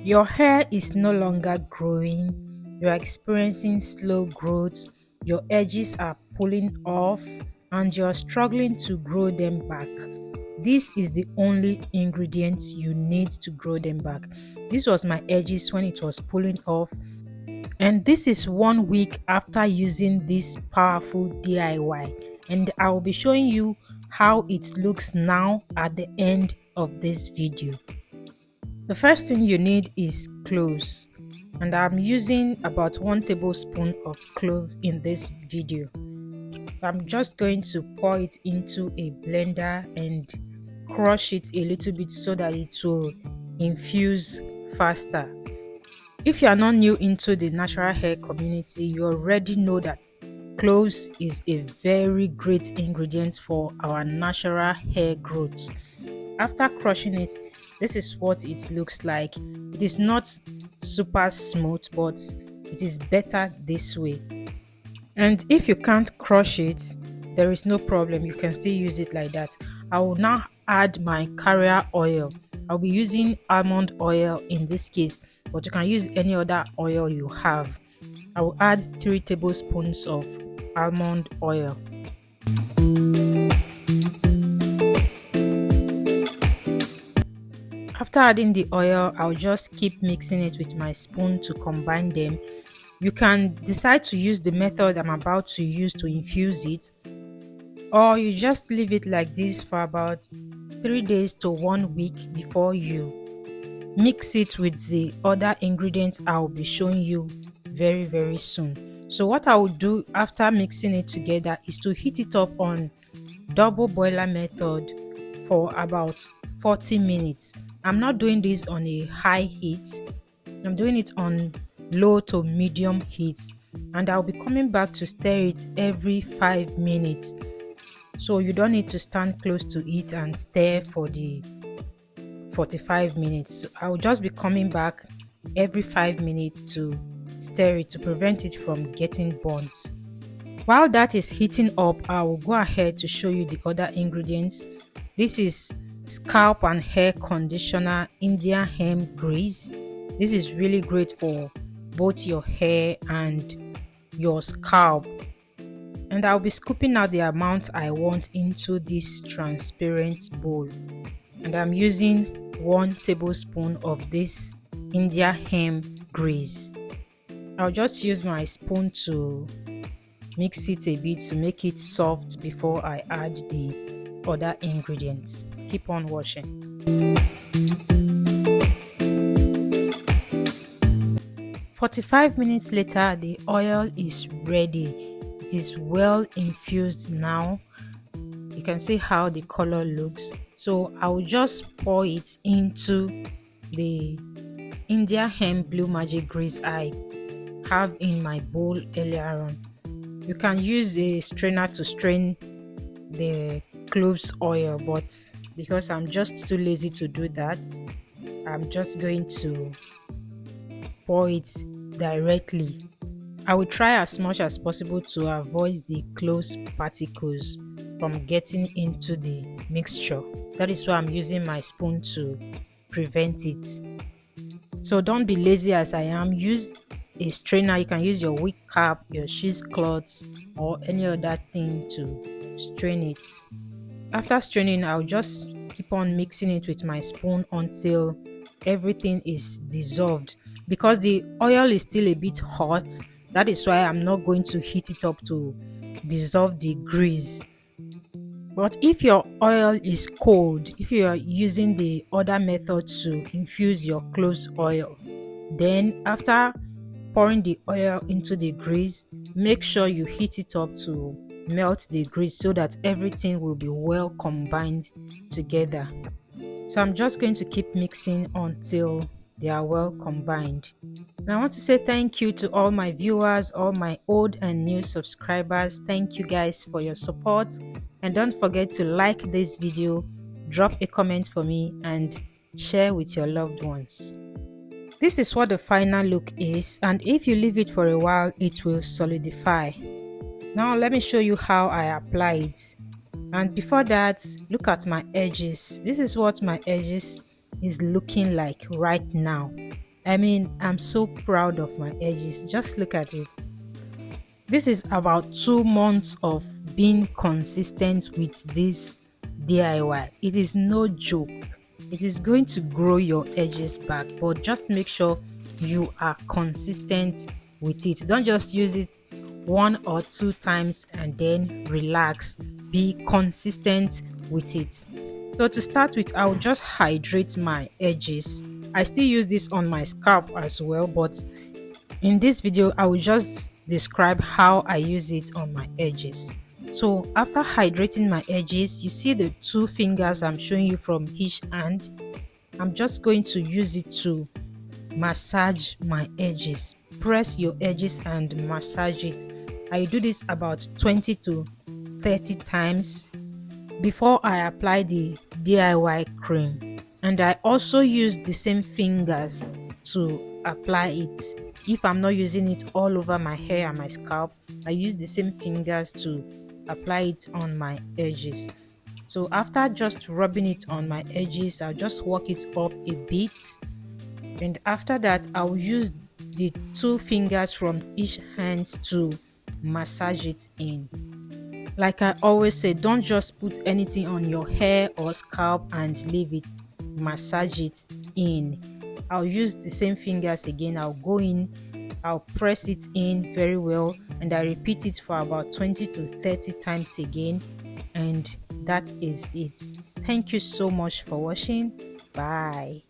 Your hair is no longer growing, you are experiencing slow growth, your edges are pulling off, and you are struggling to grow them back. This is the only ingredient you need to grow them back. This was my edges when it was pulling off, and this is 1 week after using this powerful DIY, and I will be showing you how it looks now at the end of this video. The first thing you need is cloves, and I'm using about 1 tablespoon of clove in this video. I'm just going to pour it into a blender and crush it a little bit so that it will infuse faster. If you are not new into the natural hair community, you already know that cloves is a very great ingredient for our natural hair growth. After crushing it, this is what it looks like. It is not super smooth, but it is better this way. And if you can't crush it, there is no problem, you can still use it like that. I will now add my carrier oil. I'll be using almond oil in this case, but you can use any other oil you have. I will add 3 tablespoons of almond oil. After adding the oil, I'll just keep mixing it with my spoon to combine them. You can decide to use the method I'm about to use to infuse it, or you just leave it like this for about 3 days to 1 week before you mix it with the other ingredients I'll be showing you very soon. So what I will do after mixing it together is to heat it up on double boiler method for about 40 minutes. I'm not doing this on a high heat, I'm doing it on low to medium heat, and I'll be coming back to stir it every 5 minutes. So you don't need to stand close to it and stir for the 45 minutes. So I'll just be coming back every 5 minutes to stir it to prevent it from getting burnt. While that is heating up, I will go ahead to show you the other ingredients. This is scalp and hair conditioner Indian hemp grease. This is really great for both your hair and your scalp. And I'll be scooping out the amount I want into this transparent bowl, and I'm using 1 tablespoon of this India hemp grease. I'll just use my spoon to mix it a bit to make it soft before I add the other ingredients. Keep on watching. 45 minutes later, the oil is ready. It is well infused now. You can see how the color looks. So I will just pour it into the India hemp Bluemagic grease I have in my bowl earlier on. You can use a strainer to strain the cloves oil, but because I'm just too lazy to do that, I'm just going to pour it directly. I will try as much as possible to avoid the cloves particles from getting into the mixture. That is why I'm using my spoon to prevent it. So don't be lazy as I am. Use a strainer. You can use your wig cap, your cheesecloth, or any other thing to strain it. After straining, I'll just keep on mixing it with my spoon until everything is dissolved. Because the oil is still a bit hot, that is why I'm not going to heat it up to dissolve the grease. But if your oil is cold, if you are using the other method to infuse your cloves oil, then after pouring the oil into the grease, make sure you heat it up to melt the grease so that everything will be well combined together. So I'm just going to keep mixing until they are well combined. And I want to say thank you to all my viewers, all my old and new subscribers. Thank you guys for your support, and don't forget to like this video, drop a comment for me, and share with your loved ones. This is what the final look is, and if you leave it for a while, it will solidify. Now let me show you how I apply it. And before that, look at my edges. This is what my edges is looking like right now. I mean, I'm so proud of my edges. Just look at it. This is about 2 months of being consistent with this DIY. It is no joke. It is going to grow your edges back, but just make sure you are consistent with it. Don't just use it 1 or 2 times and then relax. Be consistent with it. So to start with, I'll just hydrate my edges. I still use this on my scalp as well, but in this video I will just describe how I use it on my edges. So after hydrating my edges, you see the 2 fingers I'm showing you from each hand. I'm just going to use it to massage my edges. Press your edges and massage it. I do this about 20 to 30 times before I apply the DIY cream, and I also use the same fingers to apply it. If I'm not using it all over my hair and my scalp, I use the same fingers to apply it on my edges. So after just rubbing it on my edges, I'll just work it up a bit, and after that I'll use the 2 fingers from each hand to massage it in. Like I always say, don't just put anything on your hair or scalp and leave it. Massage it in. I'll use the same fingers again. I'll go in, I'll press it in very well, and I repeat it for about 20 to 30 times again, and that is it. Thank you so much for watching. Bye.